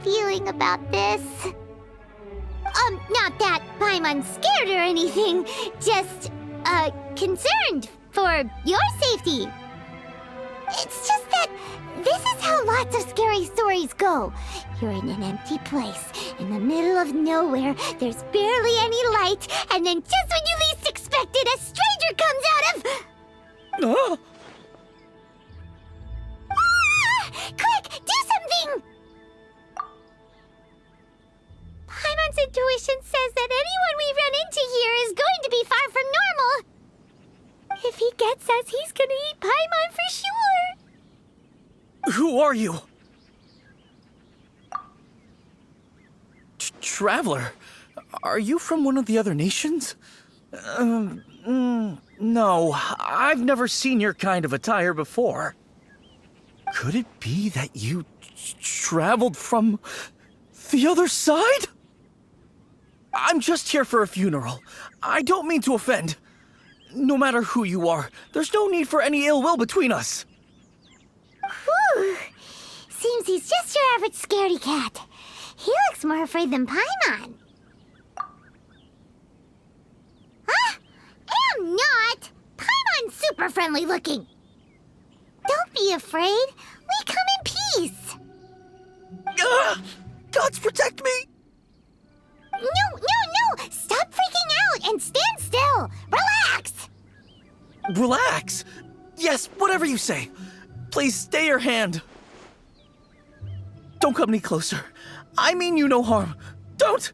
feeling about this. Not that Paimon's scared or anything, just, concerned for your safety. It's just that this is how lots of scary stories go. You're in an empty place, in the middle of nowhere, there's barely any light, and then just when you least expect it, a stranger comes out of... Oh! Quick, do something! Paimon's intuition says that anyone we run into here is going to be far from normal. If he gets us, he's gonna eat Paimon for sure. Who are you? Traveler, are you from one of the other nations? No, I've never seen your kind of attire before. Could it be that you traveled from the other side? I'm just here for a funeral. I don't mean to offend. No matter who you are, there's no need for any ill will between us. Whew. Seems he's just your average scaredy cat. He looks more afraid than Paimon. Huh? I'm not! Paimon's super friendly looking. Don't be afraid. We come in peace. Gods protect me! No! Stop freaking out and stand still. Relax! Relax? Yes, whatever you say. Please stay your hand. Don't come any closer. I mean you no harm. Don't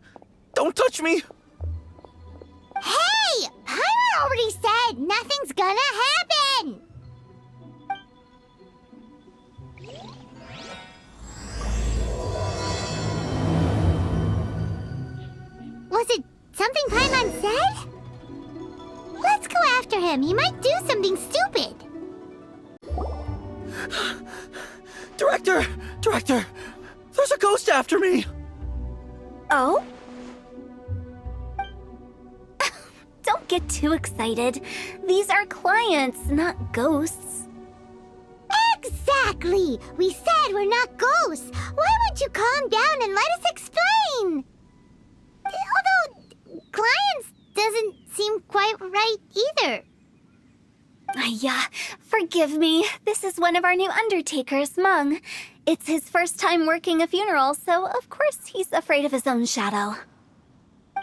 touch me. Hey! Paimon already said nothing's gonna happen! Was it something Paimon said? Let's go after him. He might do something stupid. Director! There's a ghost after me! Oh? Don't get too excited. These are clients, not ghosts. Exactly! We said we're not ghosts. Why won't you calm down and let us explain? Although, clients doesn't seem quite right either. Yeah, forgive me. This is one of our new undertakers, Mung. It's his first time working a funeral, so of course he's afraid of his own shadow.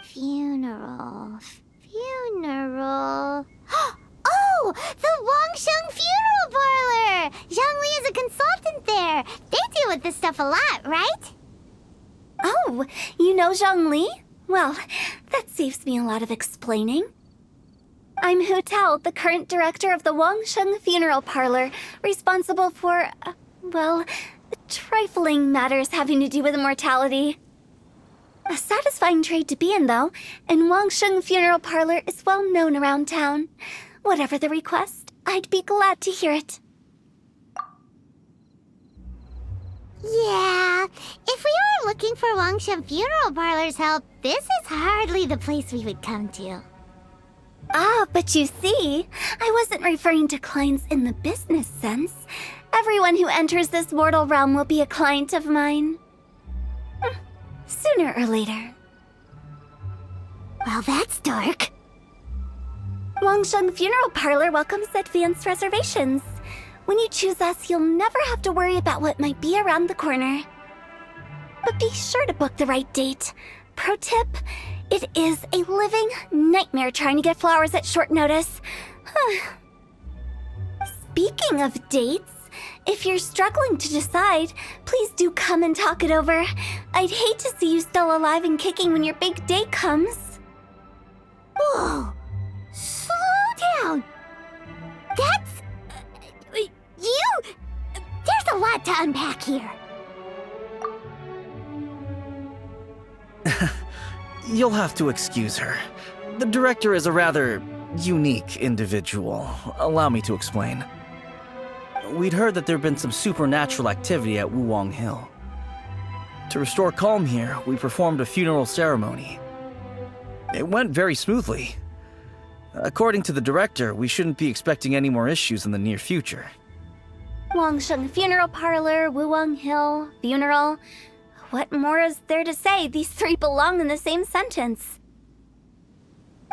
Funeral. Oh! The Wangsheng Funeral Parlor! Zhongli is a consultant there. They deal with this stuff a lot, right? Oh, you know Zhongli? Well, that saves me a lot of explaining. I'm Hu Tao, the current director of the Wangsheng Funeral Parlor, responsible for, well, trifling matters having to do with immortality. A satisfying trade to be in, though, and Wangsheng Funeral Parlor is well known around town. Whatever the request, I'd be glad to hear it. Yeah, if we were looking for Wangsheng Funeral Parlor's help, this is hardly the place we would come to. Ah, but you see, I wasn't referring to clients in the business sense. Everyone who enters this mortal realm will be a client of mine. Sooner or later. Well, that's dark. Wangsheng Funeral Parlor welcomes advanced reservations. When you choose us, you'll never have to worry about what might be around the corner. But be sure to book the right date. Pro tip, it is a living nightmare trying to get flowers at short notice. Speaking of dates, if you're struggling to decide, please do come and talk it over. I'd hate to see you still alive and kicking when your big day comes. Whoa! Slow down! That's... There's a lot to unpack here. You'll have to excuse her. The director is a rather unique individual. Allow me to explain. We'd heard that there'd been some supernatural activity at Wuwang Hill. To restore calm here, we performed a funeral ceremony. It went very smoothly. According to the director, we shouldn't be expecting any more issues in the near future. Wangsheng Funeral Parlor, Wuwang Hill, funeral. What more is there to say? These three belong in the same sentence.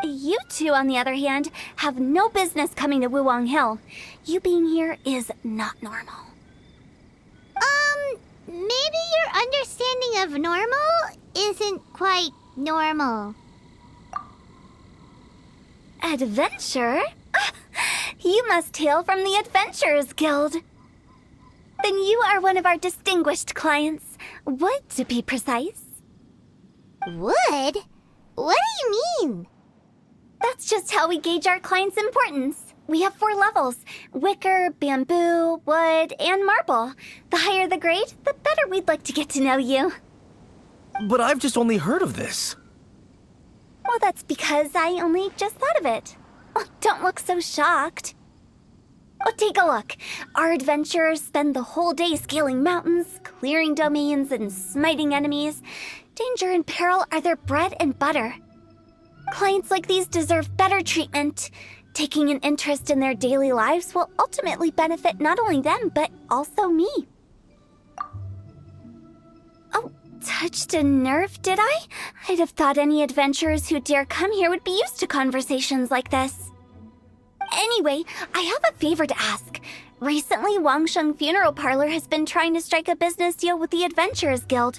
You two, on the other hand, have no business coming to Wuwang Hill. You being here is not normal. Maybe your understanding of normal isn't quite normal. Adventure? You must hail from the Adventurers Guild. Then you are one of our distinguished clients. Wood, to be precise. Wood? What do you mean? That's just how we gauge our clients' importance. We have 4 levels: wicker, bamboo, wood, and marble. The higher the grade, the better we'd like to get to know you. But I've just only heard of this. Well, that's because I only just thought of it. Oh, don't look so shocked. Oh, take a look. Our adventurers spend the whole day scaling mountains, clearing domains, and smiting enemies. Danger and peril are their bread and butter. Clients like these deserve better treatment. Taking an interest in their daily lives will ultimately benefit not only them, but also me. Oh, touched a nerve, did I? I'd have thought any adventurers who dare come here would be used to conversations like this. Anyway, I have a favor to ask. Recently, Wangsheng Funeral Parlor has been trying to strike a business deal with the Adventurers Guild.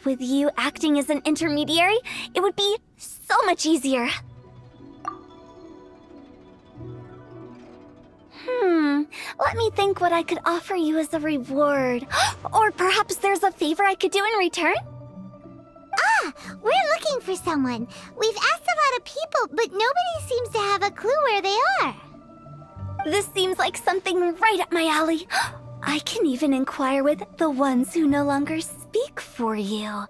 With you acting as an intermediary, it would be so much easier. Let me think what I could offer you as a reward. Or perhaps there's a favor I could do in return? We're looking for someone. We've asked a lot of people, but nobody seems to have a clue where they are. This seems like something right up my alley. I can even inquire with the ones who no longer speak for you.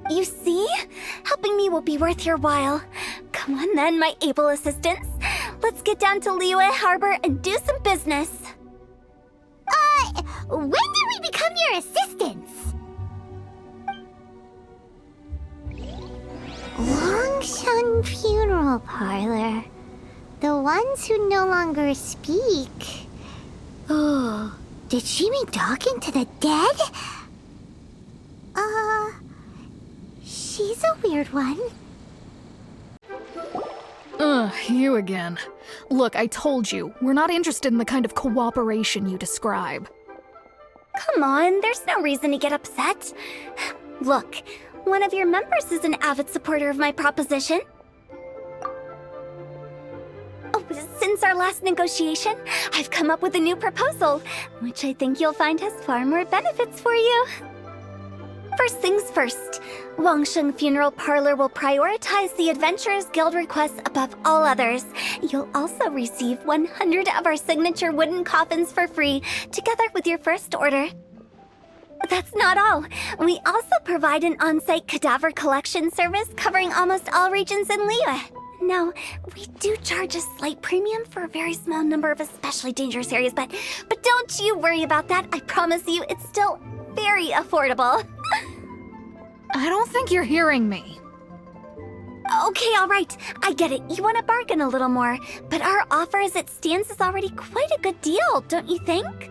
You see? Helping me will be worth your while. Come on then, my able assistants. Let's get down to Liyue Harbor and do some business. When did we become your assistants? Wangsheng Funeral Parlor. The ones who no longer speak. Oh, did she mean talking to the dead? She's a weird one. You again. Look, I told you, we're not interested in the kind of cooperation you describe. Come on, there's no reason to get upset. Look, one of your members is an avid supporter of my proposition. Oh, since our last negotiation, I've come up with a new proposal, which I think you'll find has far more benefits for you. First things first, Wangsheng Funeral Parlor will prioritize the Adventurers Guild requests above all others. You'll also receive 100 of our signature wooden coffins for free, together with your first order. That's not all. We also provide an on-site cadaver collection service covering almost all regions in Liyue. Now, we do charge a slight premium for a very small number of especially dangerous areas, but don't you worry about that. I promise you, it's still very affordable. I don't think you're hearing me. Okay, all right. I get it. You want to bargain a little more, but our offer as it stands is already quite a good deal, don't you think?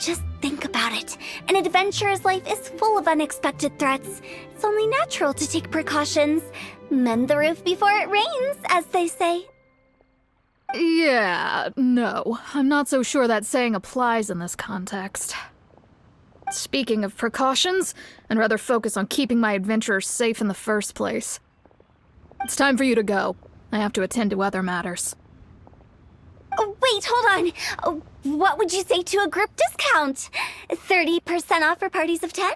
Just think about it. An adventurer's life is full of unexpected threats. It's only natural to take precautions. Mend the roof before it rains, as they say. Yeah, no. I'm not so sure that saying applies in this context. Speaking of precautions, I'd rather focus on keeping my adventurers safe in the first place. It's time for you to go. I have to attend to other matters. Oh, wait, hold on. Oh, what would you say to a group discount? 30% off for parties of 10?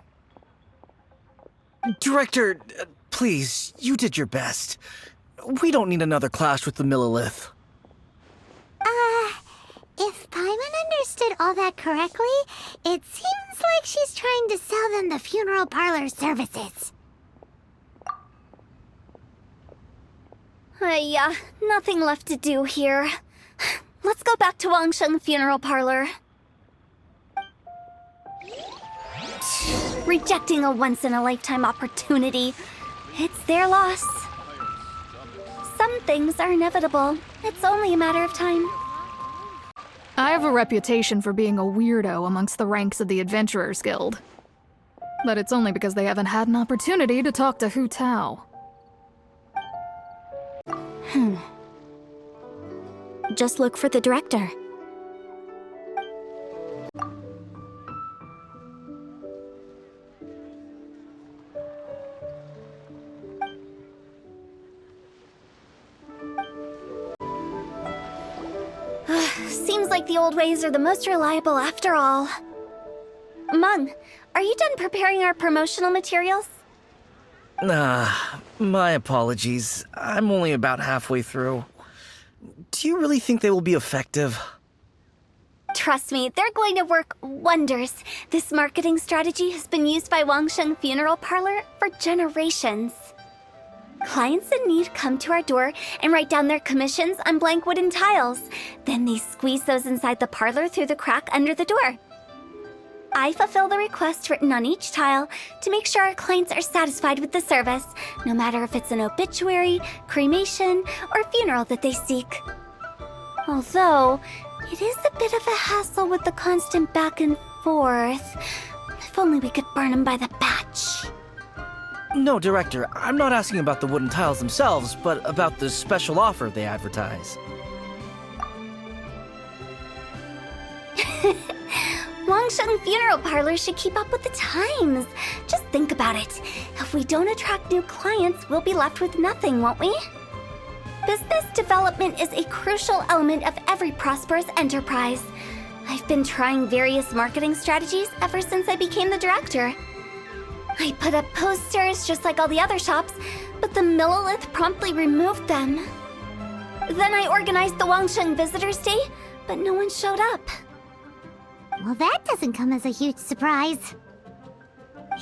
Director, please, you did your best. We don't need another clash with the Millilith. If Paimon understood all that correctly, it seems like she's trying to sell them the funeral parlor services. Yeah, nothing left to do here. Let's go back to Wangsheng Funeral Parlor. Rejecting a once-in-a-lifetime opportunity. It's their loss. Some things are inevitable. It's only a matter of time. I have a reputation for being a weirdo amongst the ranks of the Adventurers Guild. but it's only because they haven't had an opportunity to talk to Hu Tao. Just look for the director. Seems like the old ways are the most reliable after all. Mung, are you done preparing our promotional materials? My apologies. I'm only about halfway through. Do you really think they will be effective? Trust me, they're going to work wonders. This marketing strategy has been used by Wangsheng Funeral Parlor for generations. Clients in need come to our door and write down their commissions on blank wooden tiles. Then they squeeze those inside the parlor through the crack under the door. I fulfill the request written on each tile to make sure our clients are satisfied with the service, no matter if it's an obituary, cremation, or funeral that they seek. Although, it is a bit of a hassle with the constant back and forth. If only we could burn them by the batch. No, Director, I'm not asking about the wooden tiles themselves, but about the special offer they advertise. Wangsheng Funeral Parlor should keep up with the times. Just think about it. If we don't attract new clients, we'll be left with nothing, won't we? Business development is a crucial element of every prosperous enterprise. I've been trying various marketing strategies ever since I became the director. I put up posters just like all the other shops, but the Millilith promptly removed them. Then I organized the Wangsheng Visitors Day, but no one showed up. Well, that doesn't come as a huge surprise.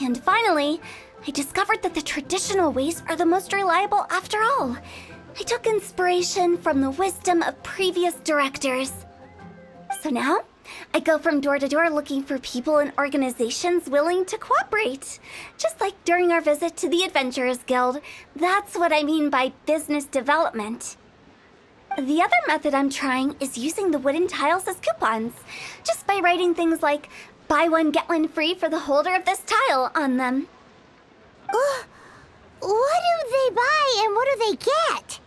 And finally, I discovered that the traditional ways are the most reliable after all. I took inspiration from the wisdom of previous directors. So now, I go from door to door looking for people and organizations willing to cooperate. Just like during our visit to the Adventurers Guild. That's what I mean by business development. The other method I'm trying is using the wooden tiles as coupons. Just by writing things like, buy one, get one free for the holder of this tile on them. What do they buy and what do they get?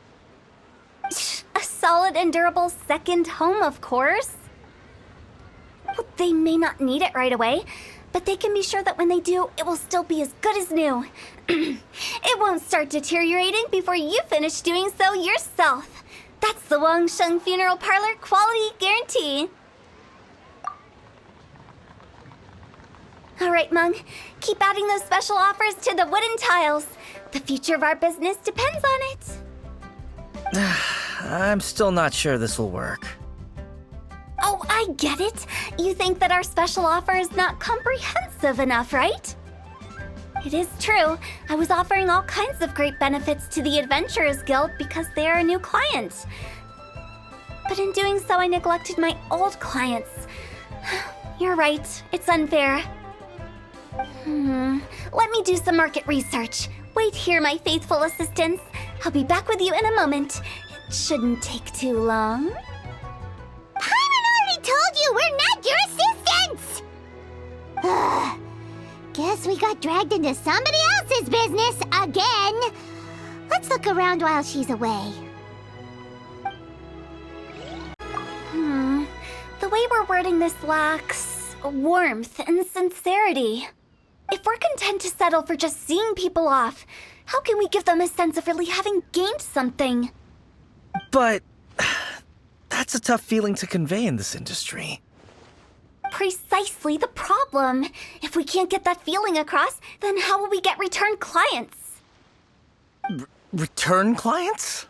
A solid and durable second home, of course. Well, they may not need it right away, but they can be sure that when they do, it will still be as good as new. It won't start deteriorating before you finish doing so yourself. That's the Wangsheng Funeral Parlor quality guarantee. All right, Mung. Keep adding those special offers to the wooden tiles. The future of our business depends on it. I'm still not sure this will work. Oh, I get it. You think that our special offer is not comprehensive enough, right? It is true. I was offering all kinds of great benefits to the Adventurers Guild because they are a new client. But in doing so, I neglected my old clients. You're right. It's unfair. Let me do some market research. Wait here, my faithful assistants. I'll be back with you in a moment. It shouldn't take too long. Paimon already told you we're not your assistants! Guess we got dragged into somebody else's business again. Let's look around while she's away. The way we're wording this lacks warmth and sincerity. If we're content to settle for just seeing people off, how can we give them a sense of really having gained something? But that's a tough feeling to convey in this industry. Precisely the problem. If we can't get that feeling across, then how will we get return clients? Return clients?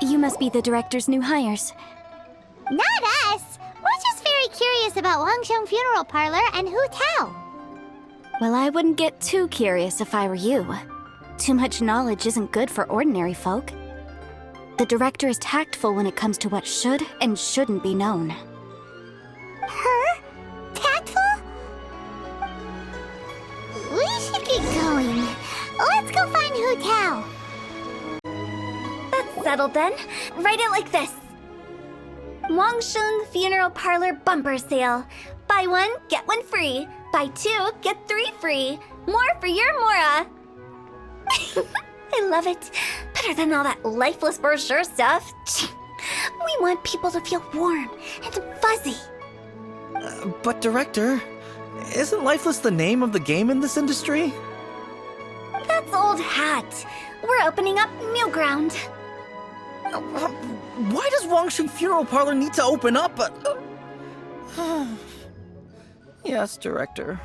You must be the director's new hires. Not us! We're just very curious about Wangsheng Funeral Parlor and Hu Tao. Well, I wouldn't get too curious if I were you. Too much knowledge isn't good for ordinary folk. The director is tactful when it comes to what should and shouldn't be known. Her? Tactful? We should get going. Let's go find Hu Tao. That's settled then. Write it like this. Wangsheng Funeral Parlor Bumper Sale. Buy one, get one free. Buy two, get three free. More for your Mora. I love it. Better than all that lifeless brochure stuff. We want people to feel warm and fuzzy. But Director, isn't Lifeless the name of the game in this industry? That's old hat. We're opening up new ground. Why does Wangsheng Funeral Parlor need to open up? Yes, Director.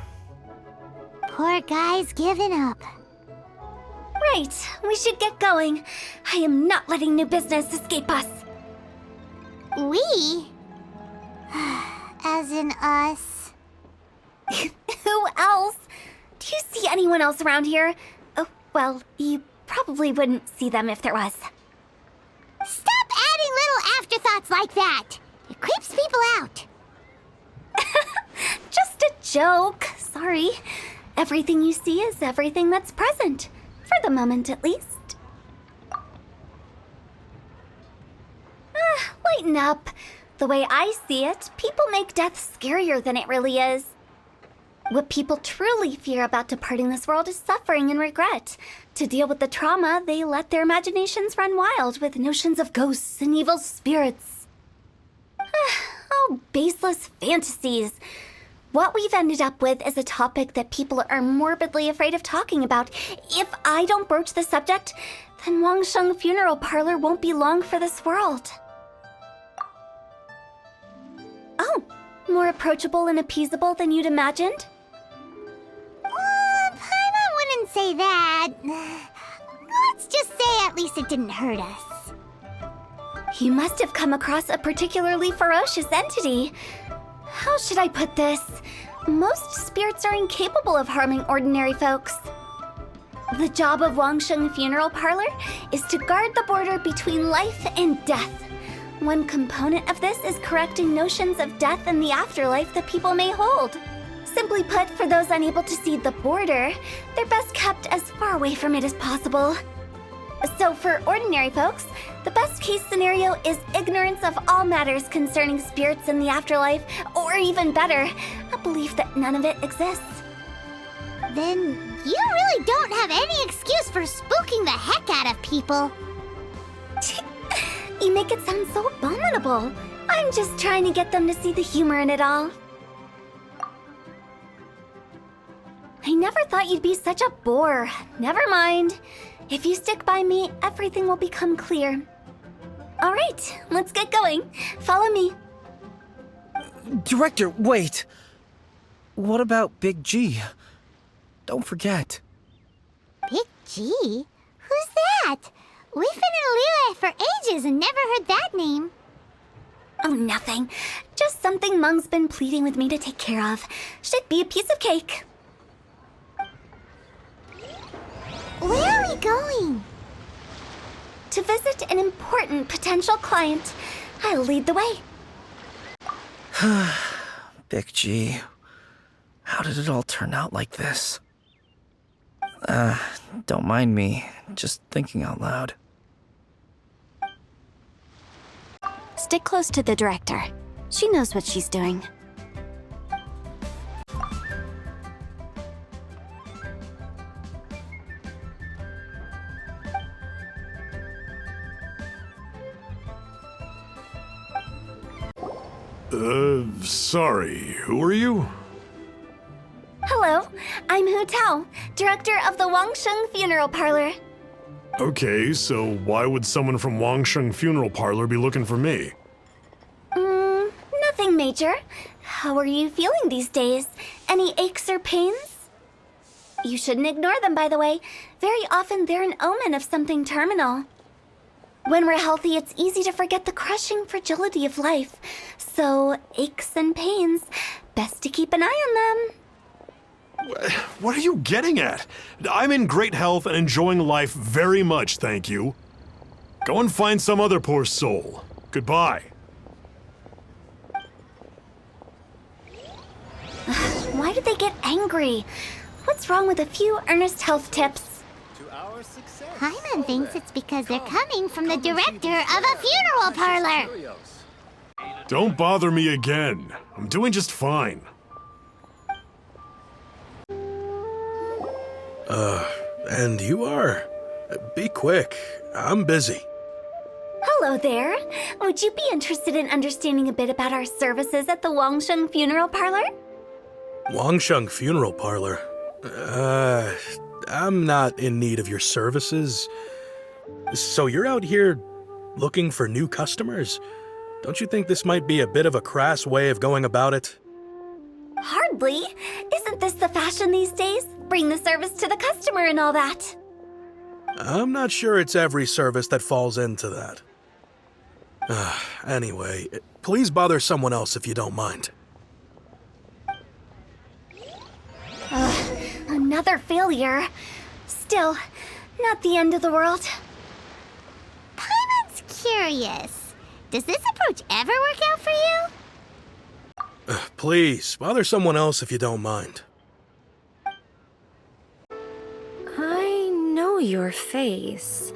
Poor guy's given up. Right, we should get going. I am not letting new business escape us. We? As in us. Who else? Do you see anyone else around here? Oh, well, you probably wouldn't see them if there was. Stop adding little afterthoughts like that. It creeps people out. Just a joke. Sorry. Everything you see is everything that's present. For the moment, at least. Lighten up. The way I see it, people make death scarier than it really is. What people truly fear about departing this world is suffering and regret. To deal with the trauma, they let their imaginations run wild with notions of ghosts and evil spirits. Oh, baseless fantasies. What we've ended up with is a topic that people are morbidly afraid of talking about. If I don't broach the subject, then Wangsheng Funeral Parlor won't be long for this world. Oh, more approachable and appeasable than you'd imagined? Paimon wouldn't say that. Let's just say at least it didn't hurt us. You must have come across a particularly ferocious entity. How should I put this? Most spirits are incapable of harming ordinary folks. The job of Wangsheng Funeral Parlor is to guard the border between life and death. One component of this is correcting notions of death and the afterlife that people may hold. Simply put, for those unable to see the border, they're best kept as far away from it as possible. So for ordinary folks, the best case scenario is ignorance of all matters concerning spirits in the afterlife, or even better, a belief that none of it exists. Then you really don't have any excuse for spooking the heck out of people. You make it sound so abominable. I'm just trying to get them to see the humor in it all. I never thought you'd be such a bore. Never mind. If you stick by me, everything will become clear. All right, let's get going. Follow me. Director, wait! What about Big G? Don't forget. Big G? Who's that? We've been in Liyue for ages and never heard that name. Oh, nothing. Just something Mung's been pleading with me to take care of. Should be a piece of cake. Where are we going? To visit an important potential client. I'll lead the way. Big G. How did it all turn out like this? Don't mind me. Just thinking out loud. Stick close to the director. She knows what she's doing. Sorry, who are you? Hello, I'm Hu Tao, director of the Wangsheng Funeral Parlor. Okay, so why would someone from Wangsheng Funeral Parlor be looking for me? Nothing major. How are you feeling these days? Any aches or pains? You shouldn't ignore them, by the way. Very often they're an omen of something terminal. When we're healthy, it's easy to forget the crushing fragility of life. So, aches and pains, best to keep an eye on them. What are you getting at? I'm in great health and enjoying life very much, thank you. Go and find some other poor soul. Goodbye. Why did they get angry? What's wrong with a few earnest health tips? Paimon thinks it's because they're coming from the director of a funeral parlor. Don't bother me again. I'm doing just fine. And you are? Be quick. I'm busy. Hello there. Would you be interested in understanding a bit about our services at the Wangsheng Funeral Parlor? Wangsheng Funeral Parlor? I'm not in need of your services. So you're out here looking for new customers? Don't you think this might be a bit of a crass way of going about it? Hardly. Isn't this the fashion these days? Bring the service to the customer and all that. I'm not sure it's every service that falls into that. Anyway, please bother someone else if you don't mind. Another failure. Still, not the end of the world. Paimon's curious. Does this approach ever work out for you? Please, bother someone else if you don't mind. I know your face.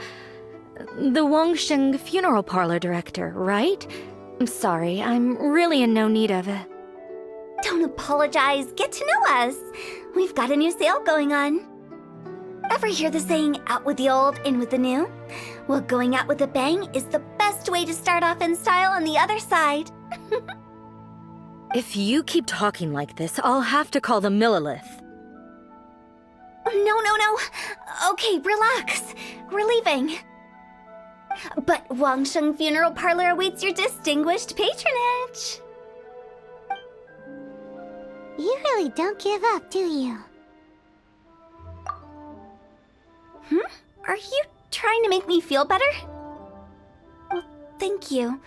The Wangsheng Funeral Parlor director, right? I'm sorry, I'm really in no need of it. Don't apologize. Get to know us. We've got a new sale going on. Ever hear the saying, out with the old, in with the new? Well, going out with a bang is the best way to start off in style on the other side. If you keep talking like this, I'll have to call the Millilith. No. Okay, relax. We're leaving. But Wangsheng Funeral Parlor awaits your distinguished patronage. You really don't give up, do you? Are you trying to make me feel better? Well, thank you.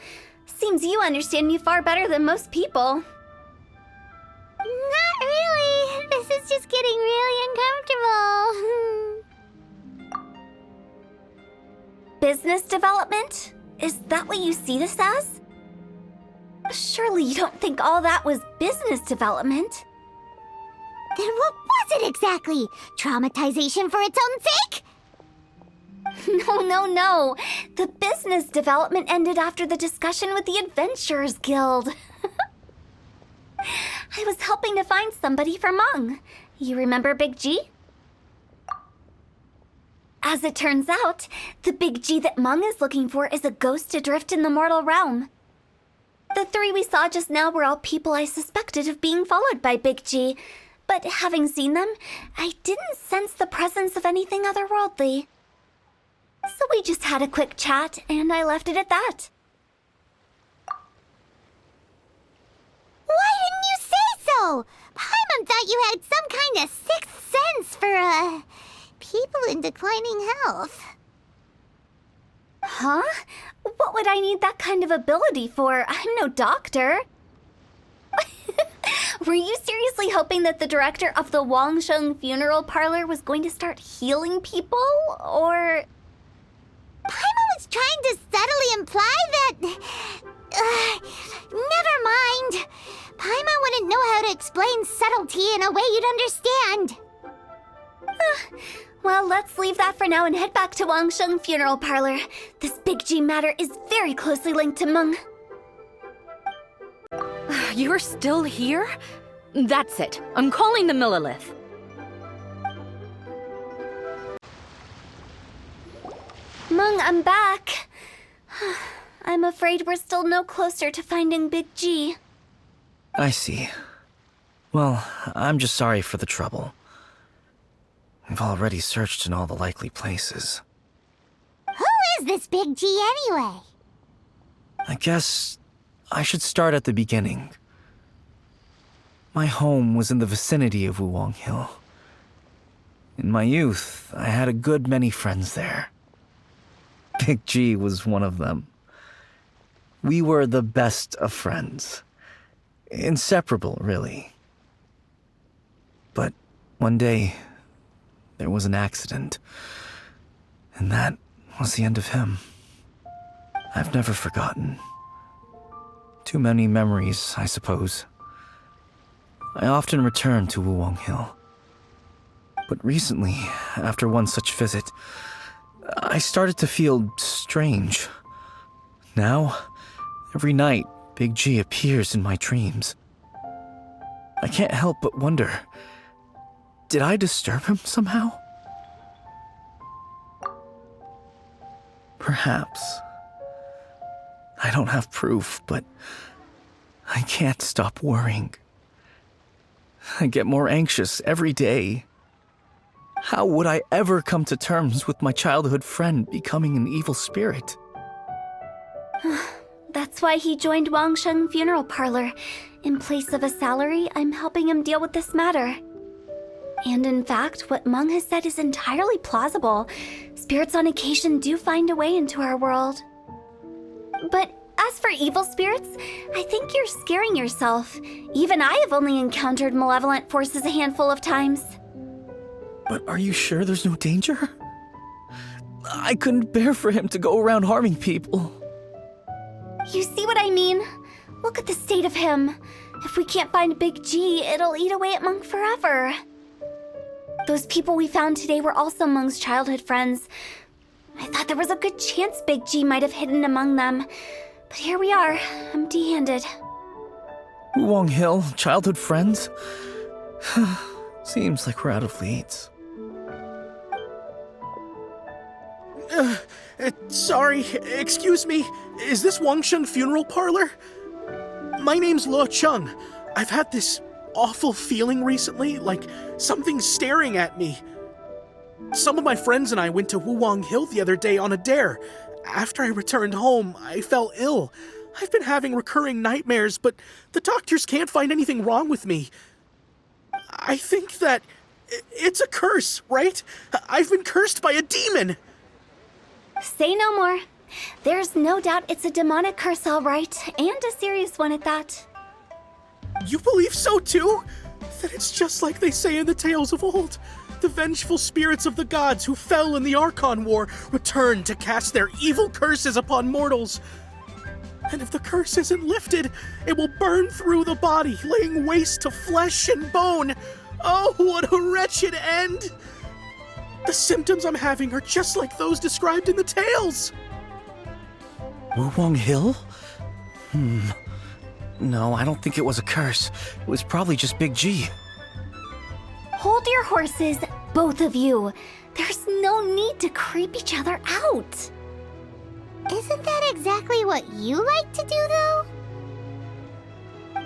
Seems you understand me far better than most people. Not really. This is just getting really uncomfortable. Business development? Is that what you see this as? Surely you don't think all that was business development? Then what was it exactly? Traumatization for its own sake? No. The business development ended after the discussion with the Adventurers Guild. I was helping to find somebody for Meng. You remember Big G? As it turns out, the Big G that Meng is looking for is a ghost adrift in the mortal realm. The three we saw just now were all people I suspected of being followed by Big G, but having seen them, I didn't sense the presence of anything otherworldly. So we just had a quick chat, and I left it at that. Why didn't you say so? Paimon thought you had some kind of sixth sense for, people in declining health. Huh? What would I need that kind of ability for? I'm no doctor. Were you seriously hoping that the director of the Wangsheng Funeral Parlor was going to start healing people, or...? Paimon was trying to subtly imply that... never mind. Paimon wouldn't know how to explain subtlety in a way you'd understand. Well, let's leave that for now and head back to Wangsheng Funeral Parlor. This Big G matter is very closely linked to Meng. You're still here? That's it. I'm calling the Millilith. Meng, I'm back. I'm afraid we're still no closer to finding Big G. I see. Well, I'm just sorry for the trouble. We've already searched in all the likely places. Who is this Big G anyway? I guess I should start at the beginning. My home was in the vicinity of Wuwang Hill. In my youth, I had a good many friends there. Big G was one of them. We were the best of friends. Inseparable, really. But one day, there was an accident. And that was the end of him. I've never forgotten. Too many memories, I suppose. I often return to Wuwang Hill. But recently, after one such visit, I started to feel strange. Now, every night, Big G appears in my dreams. I can't help but wonder, did I disturb him somehow? Perhaps. I don't have proof, but I can't stop worrying. I get more anxious every day. How would I ever come to terms with my childhood friend becoming an evil spirit? That's why he joined Wangsheng Funeral Parlor. In place of a salary, I'm helping him deal with this matter. And in fact, what Meng has said is entirely plausible. Spirits on occasion do find a way into our world. But as for evil spirits, I think you're scaring yourself. Even I have only encountered malevolent forces a handful of times. But are you sure there's no danger? I couldn't bear for him to go around harming people. You see what I mean? Look at the state of him. If we can't find Big G, it'll eat away at Meng forever. Those people we found today were also Meng's childhood friends. I thought there was a good chance Big G might have hidden among them. But here we are, empty-handed. Wuwang Hill, childhood friends? Seems like we're out of leads. Sorry, excuse me. Is this Wangsheng Funeral Parlor? My name's Luo Chung. I've had this awful feeling recently, like something's staring at me. Some of my friends and I went to Wuwang Hill the other day on a dare. After I returned home, I fell ill. I've been having recurring nightmares, but the doctors can't find anything wrong with me. I think that it's a curse, right? I've been cursed by a demon. Say no more. There's no doubt it's a demonic curse, all right, and a serious one at that. You believe so too? Then it's just like they say in the tales of old. The vengeful spirits of the gods who fell in the Archon War return to cast their evil curses upon mortals. And if the curse isn't lifted, it will burn through the body, laying waste to flesh and bone. Oh, what a wretched end! The symptoms I'm having are just like those described in the tales. Wuwang Hill? No, I don't think it was a curse. It was probably just Big G. Hold your horses, both of you. There's no need to creep each other out. Isn't that exactly what you like to do, though?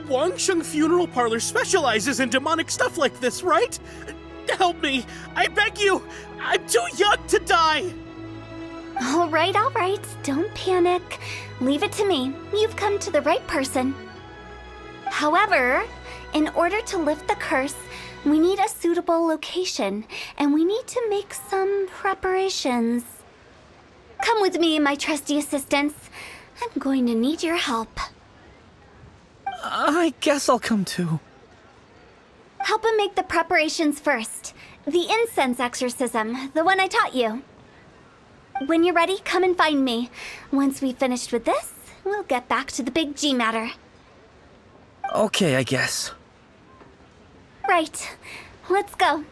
Wangsheng Funeral Parlor specializes in demonic stuff like this, right? Help me, I beg you. I'm too young to die. All right, don't panic. Leave it to me. You've come to the right person. However, in order to lift the curse, we need a suitable location, and we need to make some preparations. Come with me, my trusty assistants. I'm going to need your help. I guess I'll come too. Help him make the preparations first. The incense exorcism, the one I taught you. When you're ready, come and find me. Once we've finished with this, we'll get back to the Big G matter. Okay, I guess. Right. Let's go.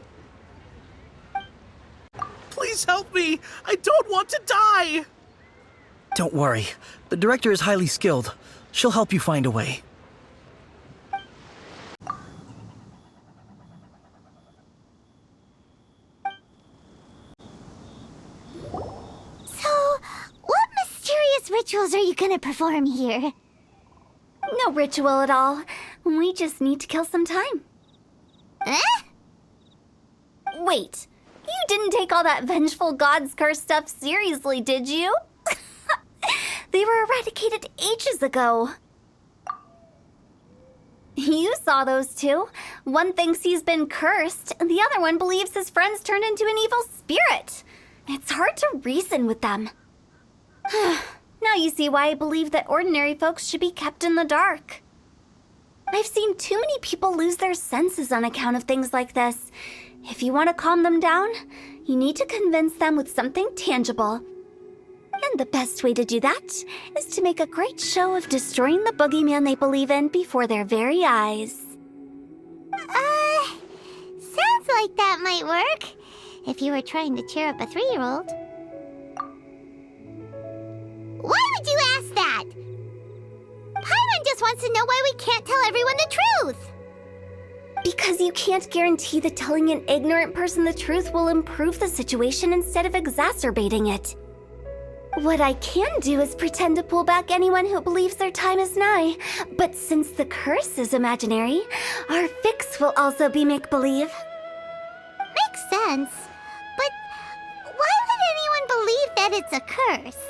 Please help me. I don't want to die. Don't worry. The director is highly skilled. She'll help you find a way. So, what mysterious rituals are you gonna perform here? No ritual at all. We just need to kill some time. Eh? Wait, you didn't take all that vengeful god's curse stuff seriously, did you? They were eradicated ages ago. You saw those two. One thinks he's been cursed, and the other one believes his friends turned into an evil spirit. It's hard to reason with them. Now you see why I believe that ordinary folks should be kept in the dark. I've seen too many people lose their senses on account of things like this. If you want to calm them down, you need to convince them with something tangible. And the best way to do that is to make a great show of destroying the boogeyman they believe in before their very eyes. Sounds like that might work. If you were trying to cheer up a 3-year-old. Why would you ask that? Paimon just wants to know why we can't tell everyone the truth. Because you can't guarantee that telling an ignorant person the truth will improve the situation instead of exacerbating it. What I can do is pretend to pull back anyone who believes their time is nigh. But since the curse is imaginary, our fix will also be make-believe. Makes sense. But why would anyone believe that it's a curse?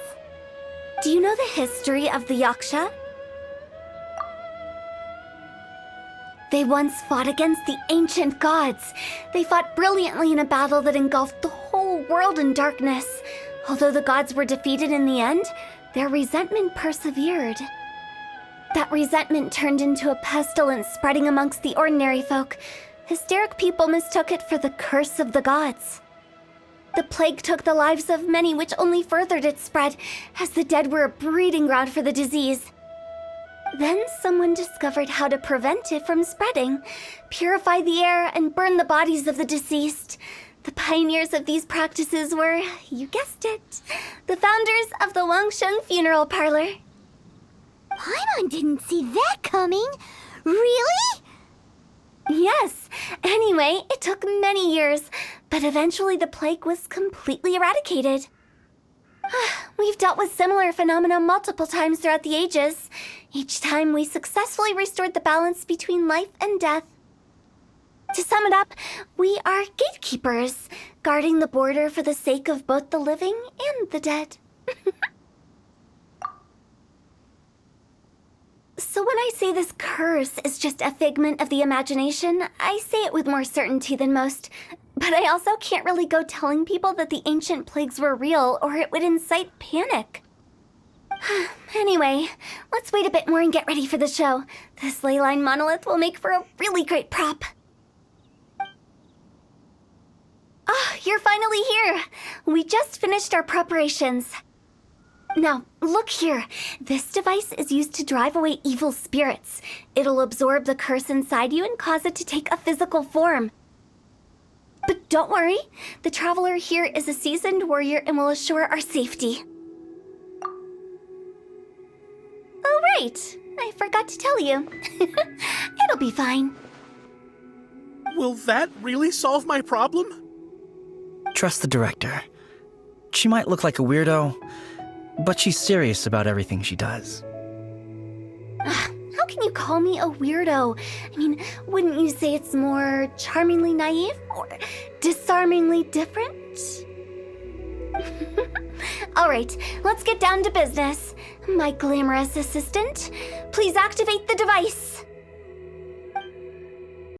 Do you know the history of the Yaksha? They once fought against the ancient gods. They fought brilliantly in a battle that engulfed the whole world in darkness. Although the gods were defeated in the end, their resentment persevered. That resentment turned into a pestilence spreading amongst the ordinary folk. Hysteric people mistook it for the curse of the gods. The plague took the lives of many, which only furthered its spread, as the dead were a breeding ground for the disease. Then someone discovered how to prevent it from spreading, purify the air, and burn the bodies of the deceased. The pioneers of these practices were, you guessed it, the founders of the Wangsheng Funeral Parlor. Paimon didn't see that coming. Really? Yes. Anyway, it took many years, but eventually the plague was completely eradicated. We've dealt with similar phenomena multiple times throughout the ages. Each time we successfully restored the balance between life and death. To sum it up, we are gatekeepers, guarding the border for the sake of both the living and the dead. So when I say this curse is just a figment of the imagination, I say it with more certainty than most. But I also can't really go telling people that the ancient plagues were real, or it would incite panic. Anyway, let's wait a bit more and get ready for the show. This ley line monolith will make for a really great prop. Oh, you're finally here! We just finished our preparations. Now, look here. This device is used to drive away evil spirits. It'll absorb the curse inside you and cause it to take a physical form. But don't worry, the traveler here is a seasoned warrior and will assure our safety. Oh, right. I forgot to tell you. It'll be fine. Will that really solve my problem? Trust the director. She might look like a weirdo, but she's serious about everything she does. How can you call me a weirdo? I mean, wouldn't you say it's more charmingly naive or disarmingly different? All right, let's get down to business. My glamorous assistant, please activate the device.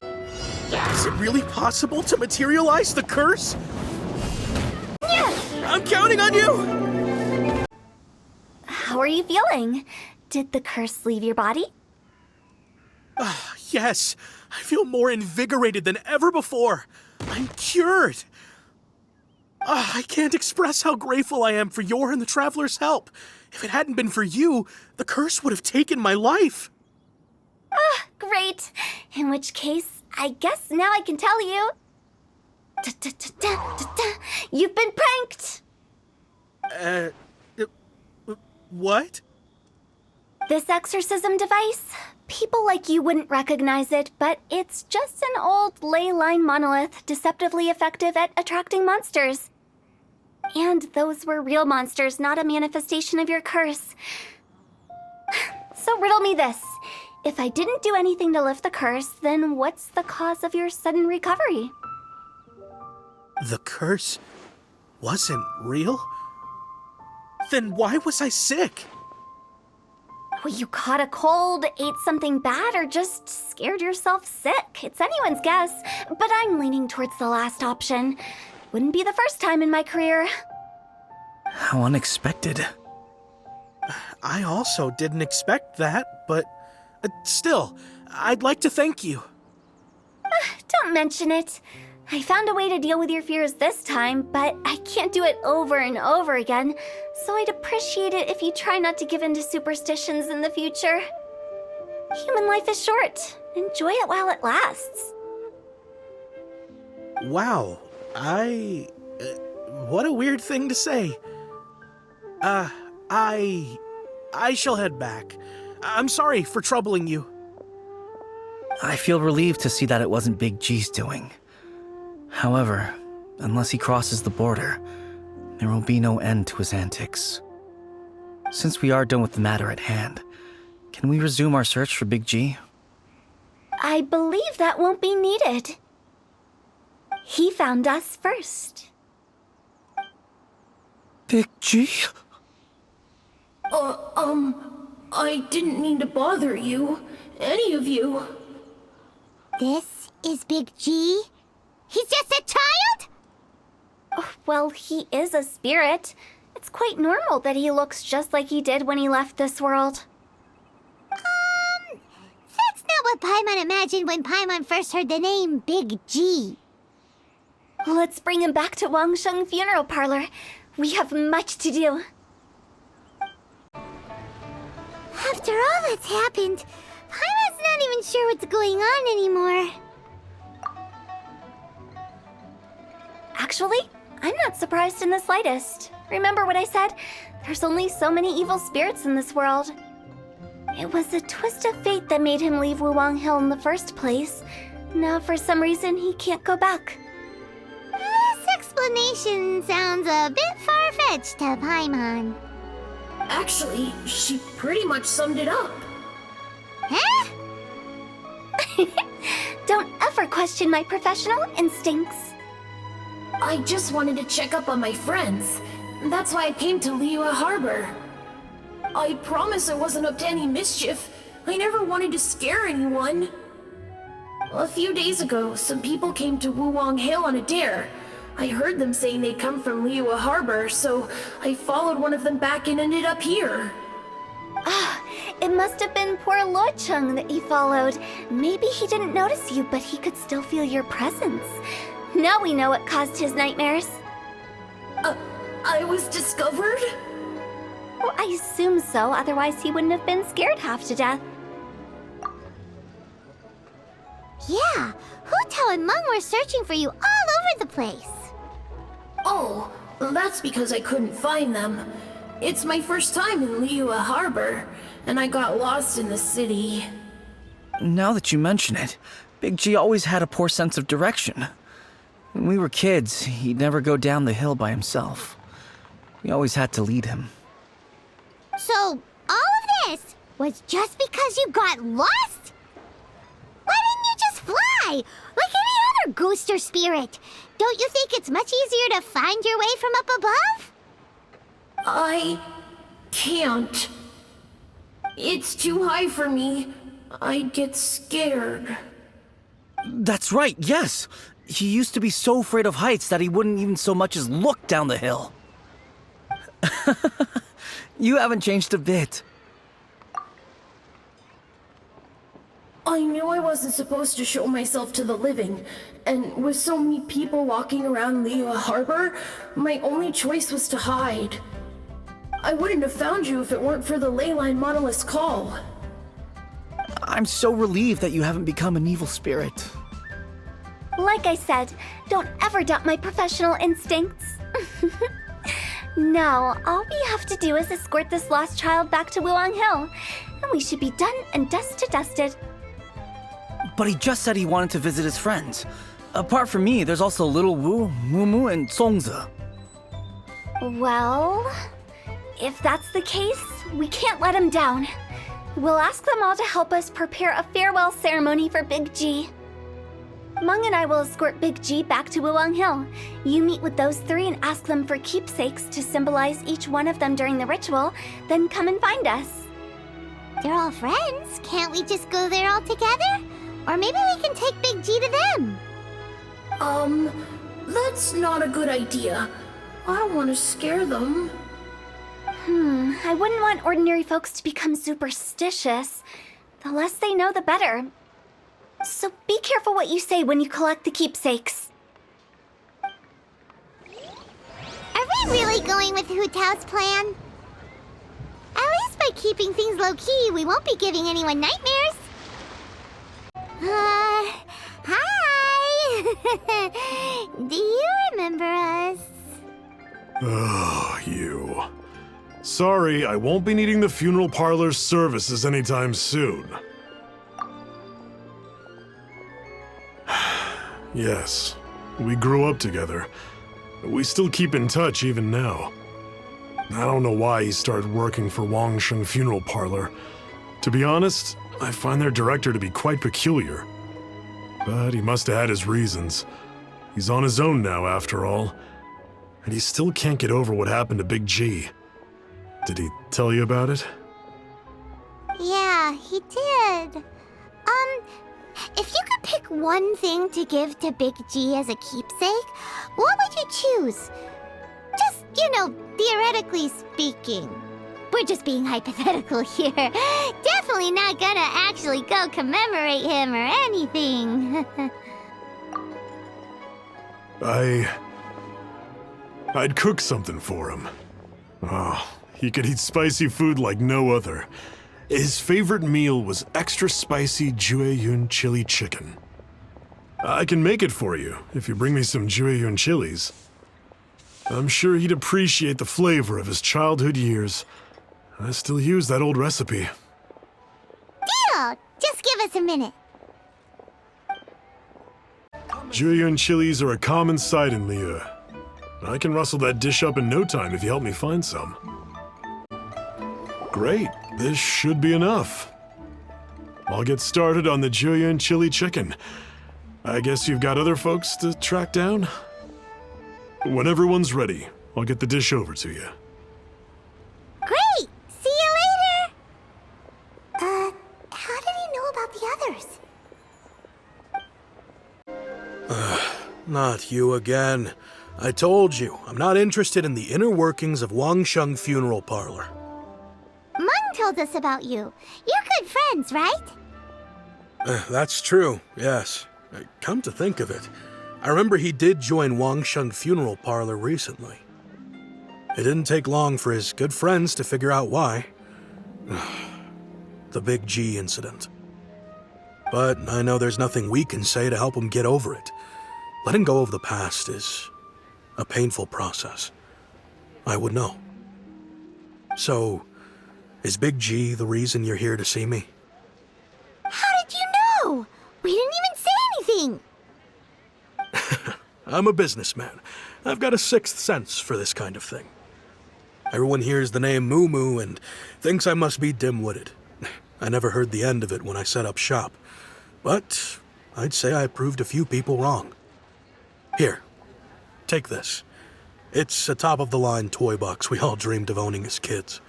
Is it really possible to materialize the curse? I'm counting on you! How are you feeling? Did the curse leave your body? Yes, I feel more invigorated than ever before. I'm cured. I can't express how grateful I am for your and the Traveler's help. If it hadn't been for you, the curse would have taken my life. Great. In which case, I guess now I can tell you. You've been pranked! What? This exorcism device, people like you wouldn't recognize it, but it's just an old ley line monolith deceptively effective at attracting monsters. And those were real monsters, not a manifestation of your curse. So riddle me this. If I didn't do anything to lift the curse, then what's the cause of your sudden recovery? The curse wasn't real? Then why was I sick? Well, you caught a cold, ate something bad, or just scared yourself sick. It's anyone's guess, but I'm leaning towards the last option. Wouldn't be the first time in my career. How unexpected. I also didn't expect that, but still, I'd like to thank you. Don't mention it. I found a way to deal with your fears this time, but I can't do it over and over again. so I'd appreciate it if you try not to give in to superstitions in the future. Human life is short. Enjoy it while it lasts. Wow, what a weird thing to say. I shall head back. I'm sorry for troubling you. I feel relieved to see that it wasn't Big G's doing. However, unless he crosses the border, there will be no end to his antics. Since we are done with the matter at hand, can we resume our search for Big G? I believe that won't be needed. He found us first. Big G? I didn't mean to bother you. Any of you. This is Big G? He's just a child? Oh, well, he is a spirit. It's quite normal that he looks just like he did when he left this world. That's not what Paimon imagined when Paimon first heard the name Big G. Let's bring him back to Wangsheng Funeral Parlor. We have much to do. After all that's happened, Paimon's not even sure what's going on anymore. Actually, I'm not surprised in the slightest. Remember what I said? There's only so many evil spirits in this world. It was a twist of fate that made him leave Wuwang Hill in the first place. Now, for some reason, he can't go back. This explanation sounds a bit far-fetched to Paimon. Actually, she pretty much summed it up. Huh? Don't ever question my professional instincts. I just wanted to check up on my friends. That's why I came to Liyue Harbor. I promise I wasn't up to any mischief. I never wanted to scare anyone. A few days ago, some people came to Wuwang Hill on a dare. I heard them saying they'd come from Liyue Harbor, so I followed one of them back and ended up here. It must have been poor Lo Chung that you followed. Maybe he didn't notice you, but he could still feel your presence. Now we know what caused his nightmares. I was discovered? Well, I assume so, otherwise he wouldn't have been scared half to death. Yeah, Hu Tao and Meng were searching for you all over the place. Oh, that's because I couldn't find them. It's my first time in Liyue Harbor, and I got lost in the city. Now that you mention it, Big G always had a poor sense of direction. When we were kids, he'd never go down the hill by himself. We always had to lead him. So, all of this was just because you got lost? Why didn't you just fly? Like any other ghost or spirit? Don't you think it's much easier to find your way from up above? I can't. It's too high for me. I'd get scared. That's right, yes! He used to be so afraid of heights that he wouldn't even so much as look down the hill. You haven't changed a bit. I knew I wasn't supposed to show myself to the living, and with so many people walking around Liyue Harbor, my only choice was to hide. I wouldn't have found you if it weren't for the Leyline Monolith's call. I'm so relieved that you haven't become an evil spirit. Like I said, don't ever doubt my professional instincts. Now, all we have to do is escort this lost child back to Wuwang Hill, and we should be done and dusted. But he just said he wanted to visit his friends. Apart from me, there's also Little Wu, Mumu, and Songzi. Well, if that's the case, we can't let him down. We'll ask them all to help us prepare a farewell ceremony for Big G. Meng and I will escort Big G back to Wuwang Hill. You meet with those three and ask them for keepsakes to symbolize each one of them during the ritual, then come and find us. They're all friends. Can't we just go there all together? Or maybe we can take Big G to them. That's not a good idea. I don't want to scare them. I wouldn't want ordinary folks to become superstitious. The less they know, the better. So be careful what you say when you collect the keepsakes. Are we we really going with Hu Tao's plan? At least by keeping things low-key, we won't be giving anyone nightmares. Hi! Do you remember us? Oh, you. Sorry, I won't be needing the funeral parlor's services anytime soon. Yes, we grew up together. We still keep in touch even now. I don't know why he started working for Wangsheng Funeral Parlor. To be honest, I find their director to be quite peculiar. But he must have had his reasons. He's on his own now, after all. And he still can't get over what happened to Big G. Did he tell you about it? Yeah, he did. If you could pick one thing to give to Big G as a keepsake, what would you choose? Just, theoretically speaking. We're just being hypothetical here. Definitely not gonna actually go commemorate him or anything. I'd cook something for him. Oh, he could eat spicy food like no other. His favorite meal was extra spicy Jueyun chili chicken. I can make it for you if you bring me some Jueyun chilies. I'm sure he'd appreciate the flavor of his childhood years. I still use that old recipe. Deal! Just give us a minute. Jueyun chilies are a common sight in Liyue. I can rustle that dish up in no time if you help me find some. Great, this should be enough. I'll get started on the Jueyun chili chicken. I guess you've got other folks to track down? When everyone's ready, I'll get the dish over to you. Great! See you later! How did he know about the others? Not you again. I told you, I'm not interested in the inner workings of Wangsheng Funeral Parlor. Mung told us about you. You're good friends, right? That's true, yes. Come to think of it, I remember he did join Wangsheng Funeral Parlor recently. It didn't take long for his good friends to figure out why. The Big G incident. But I know there's nothing we can say to help him get over it. Letting go of the past is a painful process. I would know. So, is Big G the reason you're here to see me? How did you know? We didn't even say anything. I'm a businessman. I've got a sixth sense for this kind of thing. Everyone hears the name Moo Moo and thinks I must be dim-witted. I never heard the end of it when I set up shop. But I'd say I proved a few people wrong. Here, take this. It's a top-of-the-line toy box we all dreamed of owning as kids.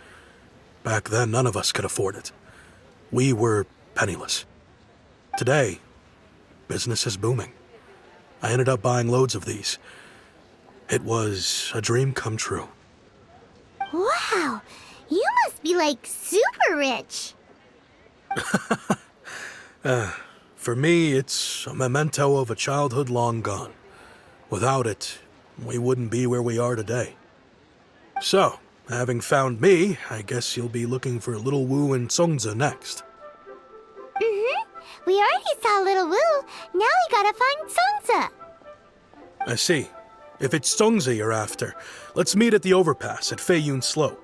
Back then, none of us could afford it. We were penniless. Today, business is booming. I ended up buying loads of these. It was a dream come true. Wow, you must be like super rich. For me, it's a memento of a childhood long gone. Without it, we wouldn't be where we are today. So, having found me, I guess you'll be looking for Little Wu and Songzi next. We already saw Little Wu. Now we gotta find Songzi. I see. If it's Songzi you're after, let's meet at the overpass at Feiyun Slope.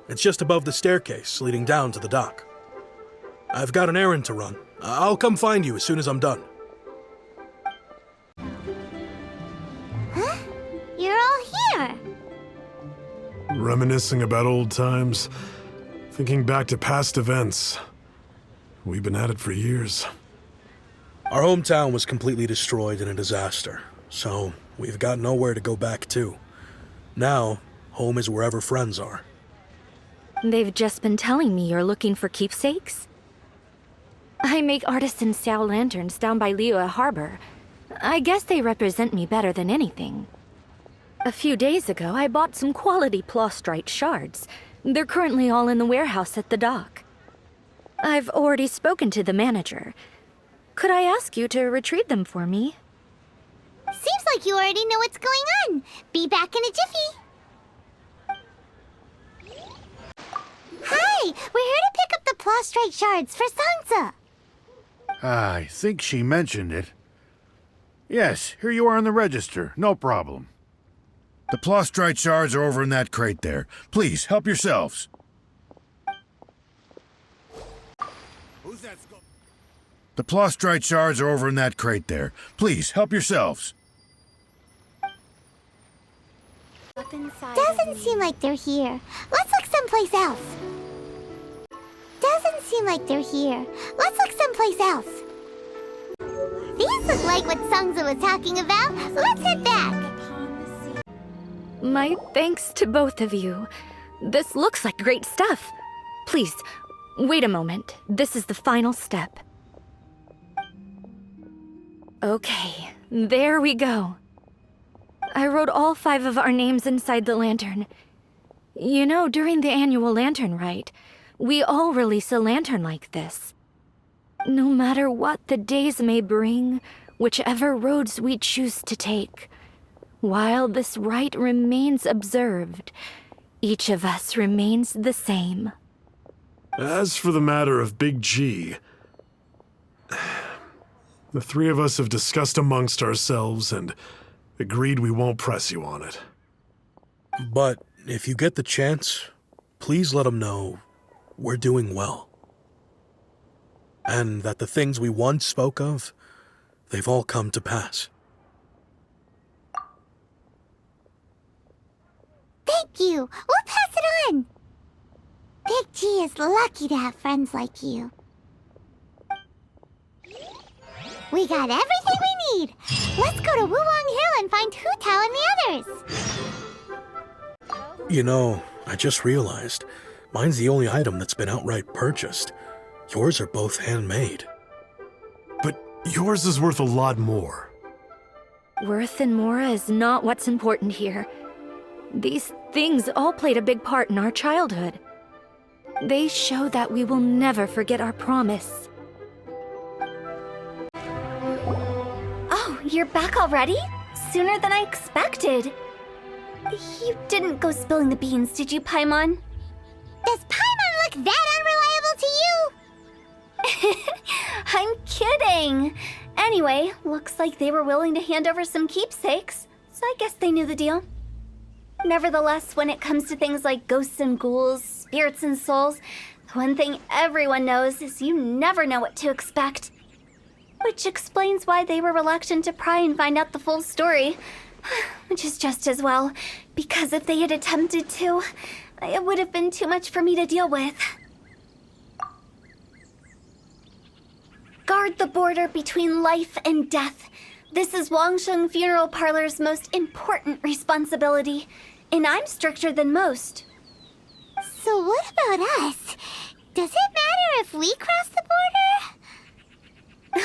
It's just above the staircase leading down to the dock. I've got an errand to run. I'll come find you as soon as I'm done. Huh? You're all here. Reminiscing about old times, thinking back to past events. We've been at it for years. Our hometown was completely destroyed in a disaster, so we've got nowhere to go back to. Now, home is wherever friends are. They've just been telling me you're looking for keepsakes? I make artisan style lanterns down by Liyue Harbor. I guess they represent me better than anything. A few days ago, I bought some quality plastrite shards. They're currently all in the warehouse at the dock. I've already spoken to the manager. Could I ask you to retrieve them for me? Seems like you already know what's going on. Be back in a jiffy. Plostrite shards for Sansa. I think she mentioned it. Yes, here you are in the register. No problem. The Plostrite shards are over in that crate there. Please, help yourselves. Who's that? The Plostrite shards are over in that crate there. Please, help yourselves. Doesn't seem like they're here. Let's look someplace else. Doesn't seem like they're here. Let's look someplace else. These look like what Sansa was talking about. Let's head back. My thanks to both of you. This looks like great stuff. Please, wait a moment. This is the final step. Okay, there we go. I wrote all 5 of our names inside the lantern. You know, during the annual lantern rite, we all release a lantern like this. No matter what the days may bring, whichever roads we choose to take, while this rite remains observed, each of us remains the same. As for the matter of Big G, the 3 of us have discussed amongst ourselves and agreed we won't press you on it. But if you get the chance, please let them know we're doing well. And that the things we once spoke of, they've all come to pass. Thank you. We'll pass it on. Big G is lucky to have friends like you. We got everything we need. Let's go to Wulong Hill and find Hu Tao and the others. You know, I just realized, mine's the only item that's been outright purchased. Yours are both handmade. But yours is worth a lot more. Worth and more is not what's important here. These things all played a big part in our childhood. They show that we will never forget our promise. Oh, you're back already? Sooner than I expected. You didn't go spilling the beans, did you, Paimon? Does Paimon look that unreliable to you? I'm kidding. Anyway, looks like they were willing to hand over some keepsakes, so I guess they knew the deal. Nevertheless, when it comes to things like ghosts and ghouls, spirits and souls, the one thing everyone knows is you never know what to expect. Which explains why they were reluctant to pry and find out the full story. Which is just as well, because if they had attempted to, it would have been too much for me to deal with. Guard the border between life and death. This is Wangsheng Funeral Parlor's most important responsibility, and I'm stricter than most. So what about us? Does it matter if we cross the border?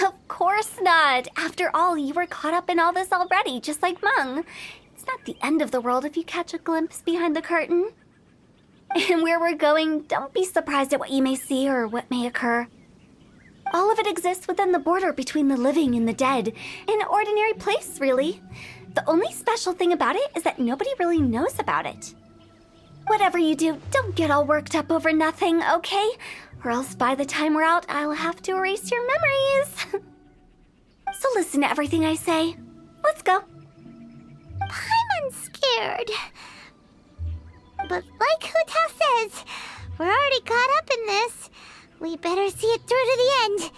Of course not. After all, you were caught up in all this already, just like Meng. It's not the end of the world if you catch a glimpse behind the curtain. And where we're going, don't be surprised at what you may see or what may occur. All of it exists within the border between the living and the dead. An ordinary place, really. The only special thing about it is that nobody really knows about it. Whatever you do, don't get all worked up over nothing, okay? Or else by the time we're out, I'll have to erase your memories. So listen to everything I say. Let's go. Paimon's scared. But like Hu Tao says, we're already caught up in this. We better see it through to the end.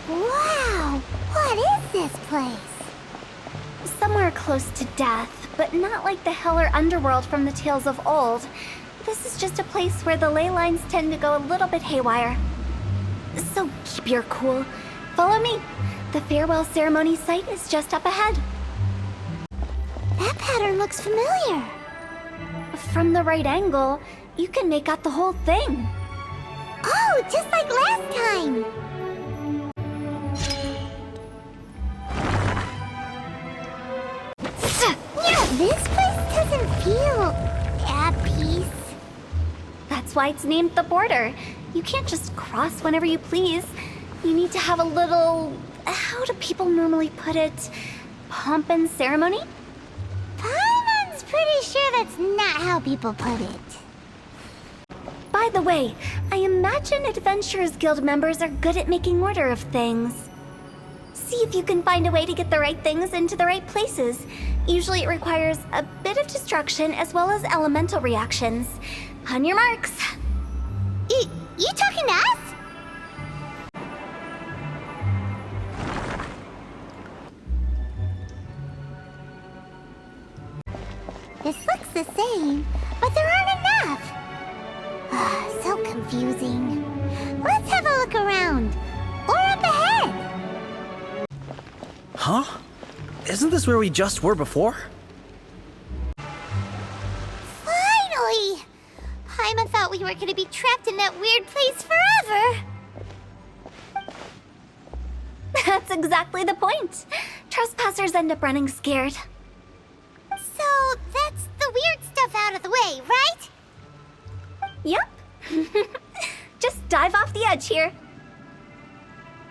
Wow! What is this place? Somewhere close to death, but not like the hell or underworld from the tales of old. This is just a place where the ley lines tend to go a little bit haywire. So keep your cool. Follow me. The farewell ceremony site is just up ahead. That pattern looks familiar. From the right angle, you can make out the whole thing. Oh, just like last time. This place doesn't feel at peace. That's why it's named the border. You can't just cross whenever you please. You need to have a little... How do people normally put it? pomp and ceremony? Paimon's pretty sure that's not how people put it. By the way, I imagine Adventurers Guild members are good at making order of things. See if you can find a way to get the right things into the right places. Usually it requires a bit of destruction as well as elemental reactions. On your marks. You talking to us? This looks the same, but there aren't enough. So confusing. Let's have a look around. Or up ahead. Huh? Isn't this where we just were before? Finally! Paimon thought we were gonna be trapped in that weird place forever. That's exactly the point. Trespassers end up running scared. So that's the weird stuff out of the way, right? Yep. Just dive off the edge here.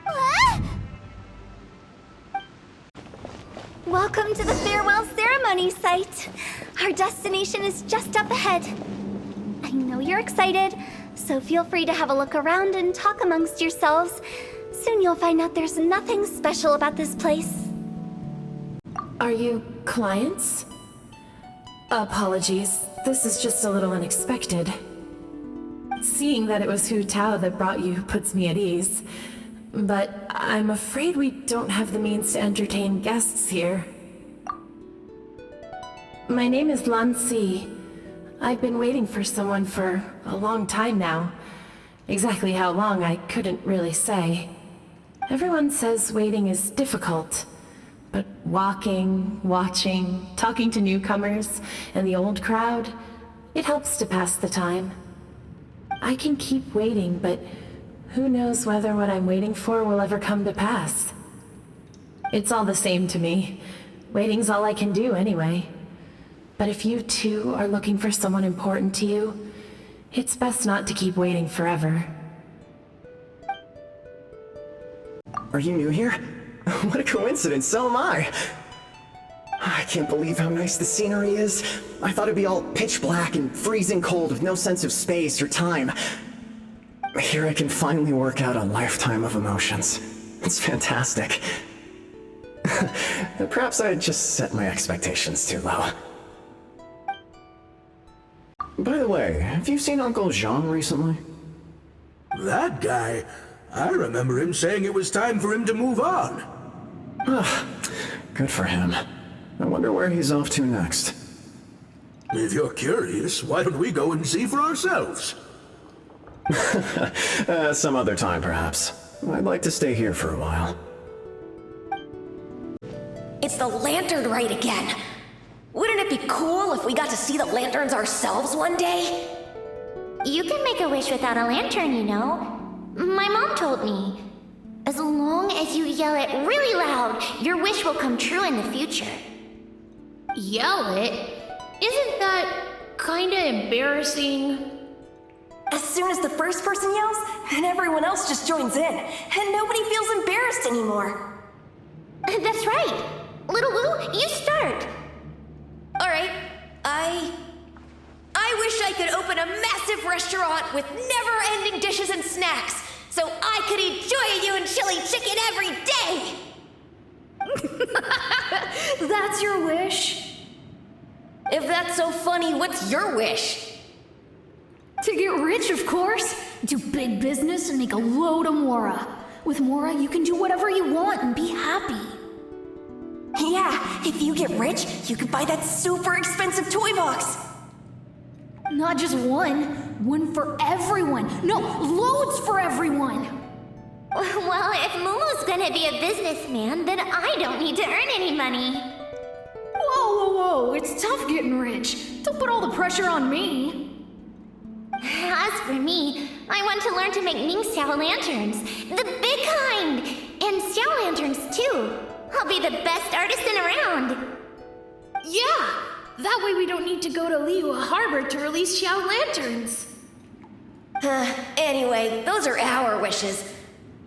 What? Welcome to the farewell ceremony site. Our destination is just up ahead. I know you're excited, so feel free to have a look around and talk amongst yourselves. Soon you'll find out there's nothing special about this place. Are you clients? Apologies, this is just a little unexpected. Seeing that it was Hu Tao that brought you puts me at ease. But I'm afraid we don't have the means to entertain guests here. My name is Lan Si. I've been waiting for someone for a long time now. Exactly how long, I couldn't really say. Everyone says waiting is difficult. But walking, watching, talking to newcomers, and the old crowd, it helps to pass the time. I can keep waiting, but who knows whether what I'm waiting for will ever come to pass. It's all the same to me. Waiting's all I can do anyway. But if you too are looking for someone important to you, it's best not to keep waiting forever. Are you new here? What a coincidence, so am I! I can't believe how nice the scenery is. I thought it'd be all pitch black and freezing cold with no sense of space or time. Here I can finally work out a lifetime of emotions. It's fantastic. Perhaps I just set my expectations too low. By the way, have you seen Uncle Jean recently? That guy? I remember him saying it was time for him to move on. Good for him. I wonder where he's off to next. If you're curious, why don't we go and see for ourselves? Some other time, perhaps. I'd like to stay here for a while. It's the lantern rite again. Wouldn't it be cool if we got to see the lanterns ourselves one day? You can make a wish without a lantern, you know. My mom told me. As long as you yell it really loud, your wish will come true in the future. Yell it? Isn't that kinda embarrassing? As soon as the first person yells, and everyone else just joins in, and nobody feels embarrassed anymore. That's right. Little Wu, you start. Alright, I wish I could open a massive restaurant with never-ending dishes and snacks, so I could enjoy you and chili chicken every day! That's your wish? If that's so funny, what's your wish? To get rich, of course. Do big business and make a load of Mora. With Mora, you can do whatever you want and be happy. Yeah, if you get rich, you can buy that super expensive toy box. Not just one. One for everyone. No, loads for everyone. Well, if Momo's gonna be a businessman, then I don't need to earn any money. Whoa. It's tough getting rich. Don't put all the pressure on me. As for me, I want to learn to make Ningxiao lanterns. The big kind! And Xiao lanterns, too. I'll be the best artisan around. Yeah! That way we don't need to go to Liyue Harbor to release Xiao lanterns. Anyway, those are our wishes.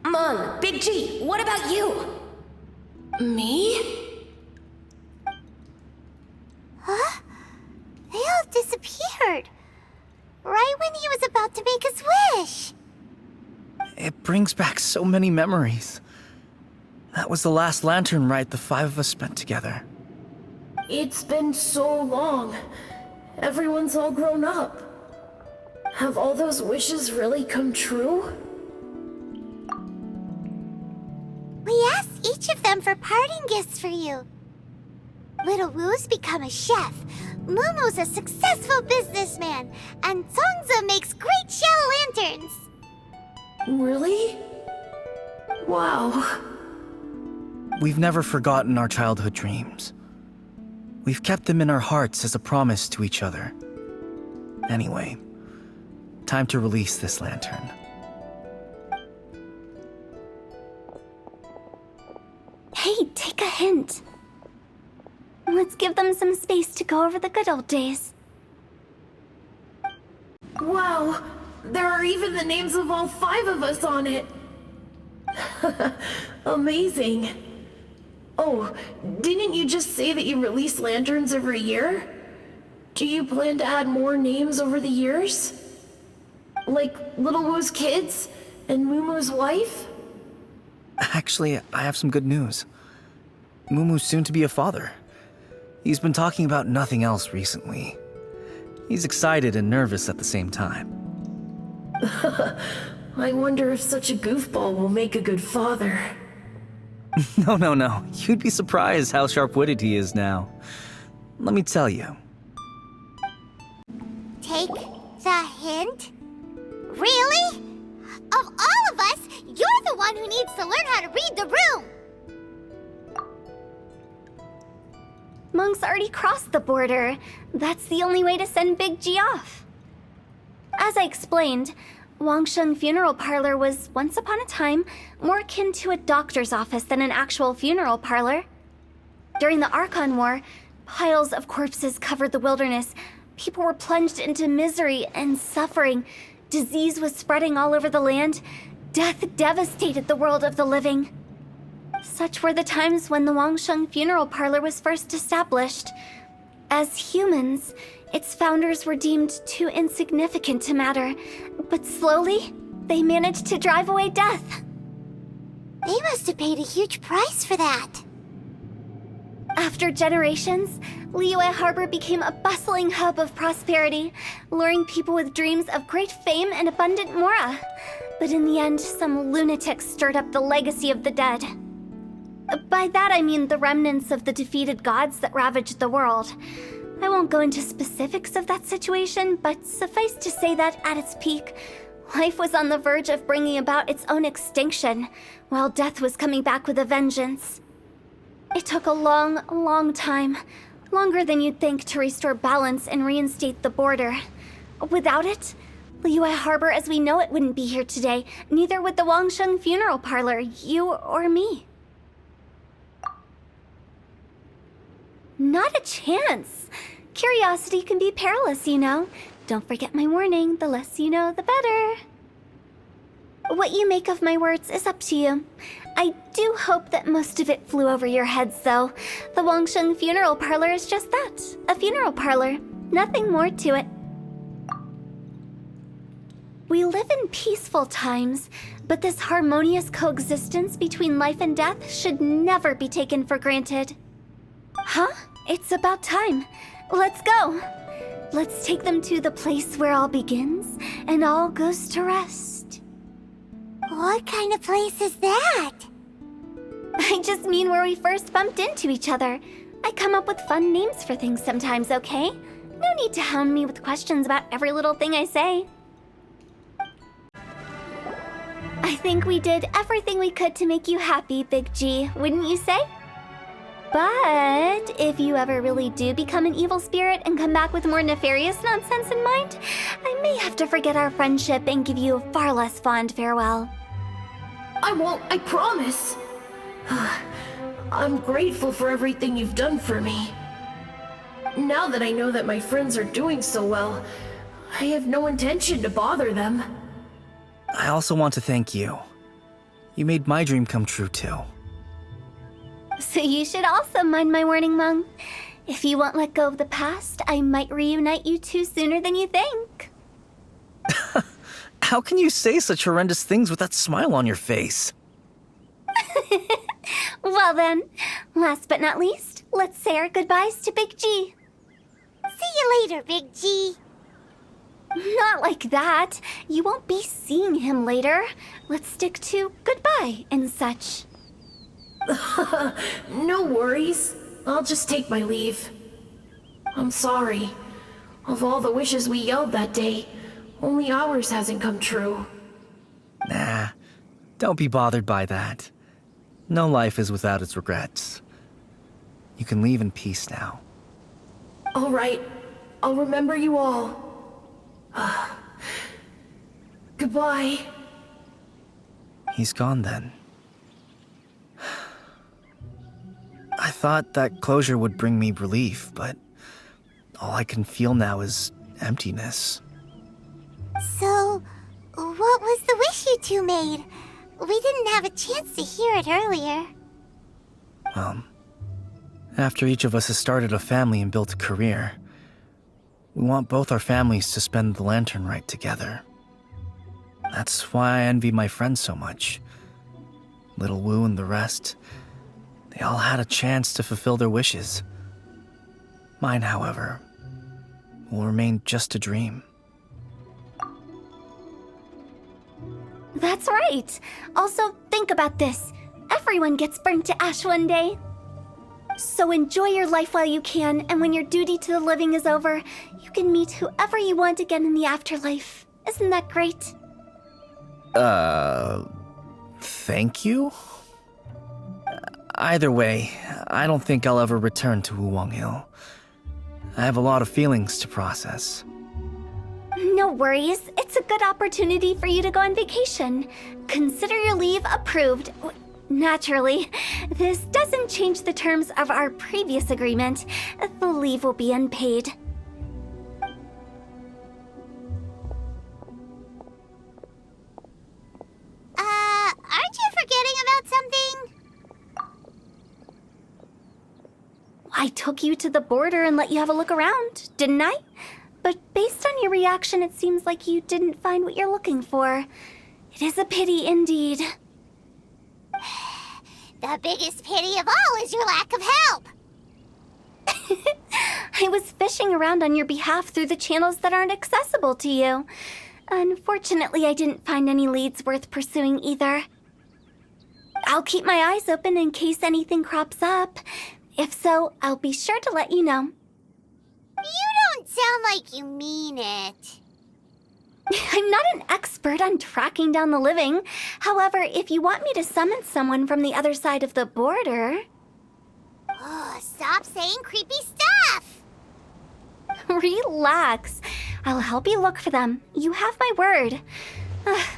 Meng, Big G, what about you? Me? brings back so many memories. That was the last lantern ride the 5 of us spent together. It's been so long. Everyone's all grown up. Have all those wishes really come true? We asked each of them for parting gifts for you. Little Wu's become a chef, Momo's a successful businessman, and Songza makes great shell lanterns. Really? Wow. We've never forgotten our childhood dreams. We've kept them in our hearts as a promise to each other. Anyway, time to release this lantern. Hey, take a hint. Let's give them some space to go over the good old days. Wow, there are even the names of all 5 of us on it. Amazing. Oh, didn't you just say that you release lanterns every year? Do you plan to add more names over the years? Like Little Wu's kids and Mumu's wife? Actually, I have some good news. Mumu's soon to be a father. He's been talking about nothing else recently. He's excited and nervous at the same time. I wonder if such a goofball will make a good father. No. You'd be surprised how sharp-witted he is now. Let me tell you. Take the hint? Really? Of all of us, you're the one who needs to learn how to read the room! Monk's already crossed the border. That's the only way to send Big G off. As I explained, Wangsheng Funeral Parlor was, once upon a time, more akin to a doctor's office than an actual funeral parlor. During the Archon War, piles of corpses covered the wilderness. People were plunged into misery and suffering. Disease was spreading all over the land. Death devastated the world of the living. Such were the times when the Wangsheng Funeral Parlor was first established. As humans, its founders were deemed too insignificant to matter, but slowly, they managed to drive away death. They must have paid a huge price for that. After generations, Liyue Harbor became a bustling hub of prosperity, luring people with dreams of great fame and abundant mora. But in the end, some lunatics stirred up the legacy of the dead. By that I mean the remnants of the defeated gods that ravaged the world. I won't go into specifics of that situation, but suffice to say that at its peak, life was on the verge of bringing about its own extinction, while death was coming back with a vengeance. It took a long time, longer than you'd think, to restore balance and reinstate the border. Without it, Liyue Harbor as we know it wouldn't be here today, neither would the Wangsheng Funeral Parlor, you or me. Not a chance. Curiosity can be perilous, you know. Don't forget my warning, the less you know, the better. What you make of my words is up to you. I do hope that most of it flew over your heads, though. The Wangsheng Funeral Parlor is just that, a funeral parlor. Nothing more to it. We live in peaceful times, but this harmonious coexistence between life and death should never be taken for granted. Huh? It's about time. Let's go. Let's take them to the place where all begins and all goes to rest. What kind of place is that? I just mean where we first bumped into each other. I come up with fun names for things sometimes, okay? No need to hound me with questions about every little thing I say. I think we did everything we could to make you happy, Big G, wouldn't you say? But if you ever really do become an evil spirit and come back with more nefarious nonsense in mind, I may have to forget our friendship and give you a far less fond farewell. I won't, I promise. I'm grateful for everything you've done for me. Now that I know that my friends are doing so well, I have no intention to bother them. I also want to thank you. You made my dream come true, too. So you should also mind my warning, Mung. If you won't let go of the past, I might reunite you two sooner than you think. How can you say such horrendous things with that smile on your face? Well then, last but not least, let's say our goodbyes to Big G. See you later, Big G. Not like that. You won't be seeing him later. Let's stick to goodbye and such. No worries. I'll just take my leave. I'm sorry. Of all the wishes we yelled that day, only ours hasn't come true. Nah, don't be bothered by that. No life is without its regrets. You can leave in peace now. All right. I'll remember you all. Goodbye. He's gone then. I thought that closure would bring me relief, but all I can feel now is emptiness. So, what was the wish you two made? We didn't have a chance to hear it earlier. Well, after each of us has started a family and built a career, we want both our families to spend the Lantern Rite together. That's why I envy my friends so much. Little Wu and the rest, they all had a chance to fulfill their wishes. Mine, however, will remain just a dream. That's right. Also, think about this. Everyone gets burnt to ash one day. So enjoy your life while you can, and when your duty to the living is over, you can meet whoever you want again in the afterlife. Isn't that great? Thank you? Either way, I don't think I'll ever return to Wuwang Hill. I have a lot of feelings to process. No worries. It's a good opportunity for you to go on vacation. Consider your leave approved. Naturally, this doesn't change the terms of our previous agreement. The leave will be unpaid. Aren't you forgetting about something? I took you to the border and let you have a look around, didn't I? But based on your reaction, it seems like you didn't find what you're looking for. It is a pity indeed. The biggest pity of all is your lack of help. I was fishing around on your behalf through the channels that aren't accessible to you. Unfortunately, I didn't find any leads worth pursuing either. I'll keep my eyes open in case anything crops up. If so, I'll be sure to let you know. You don't sound like you mean it. I'm not an expert on tracking down the living. However, if you want me to summon someone from the other side of the border... Oh, stop saying creepy stuff! Relax. I'll help you look for them. You have my word.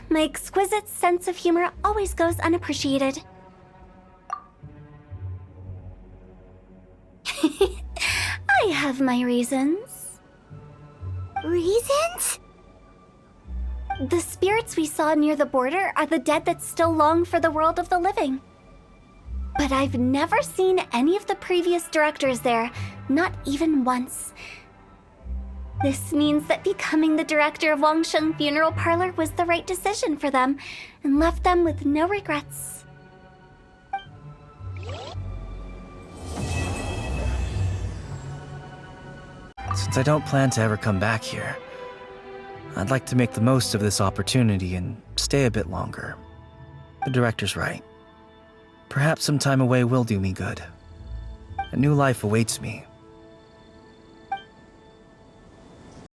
My exquisite sense of humor always goes unappreciated. I have my reasons. Reasons? The spirits we saw near the border are the dead that still long for the world of the living. But I've never seen any of the previous directors there, not even once. This means that becoming the director of Wangsheng Funeral Parlor was the right decision for them, and left them with no regrets. Since I don't plan to ever come back here, I'd like to make the most of this opportunity and stay a bit longer. The director's right. Perhaps some time away will do me good. A new life awaits me,